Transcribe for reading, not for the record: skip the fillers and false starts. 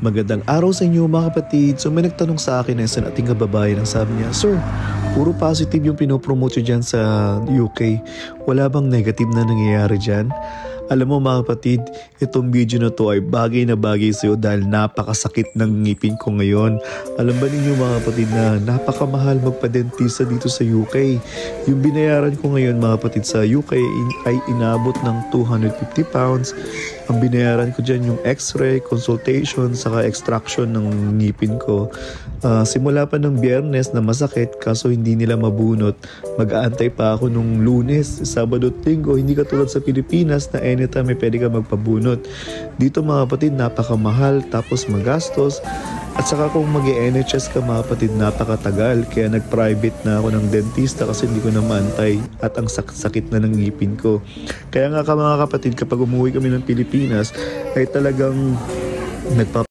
Magandang araw sa inyo mga kapatid. So may nagtanong sa akin na isang ating kababayan ang sabi niya, Sir, puro positive yung pinopromote nyo dyan sa UK. Wala bang negative na nangyayari dyan? Alam mo mga kapatid, itong video na to ay bagay na bagay sa'yo dahil napakasakit ng ngipin ko ngayon. Alam ba ninyo mga kapatid na napakamahal magpa-dentista dito sa UK? Yung binayaran ko ngayon mga kapatid sa UK ay inabot ng £250. Ang binayaran ko dyan yung x-ray, consultation, saka extraction ng ngipin ko. Simula pa ng Biyernes na masakit kaso hindi nila mabunot. Mag-aantay pa ako nung Lunes, Sabado at Linggo. Hindi katulad sa Pilipinas na anytime may pwede ka magpabunot. Dito mga kapatid napakamahal tapos magastos. At saka kung mag-NHS ka mga kapatid napakatagal. Kaya nag-private na ako ng dentista kasi hindi ko na maantay. At ang sakit na ng ngipin ko. Kaya nga mga kapatid kapag umuwi kami ng Pilipinas ay talagang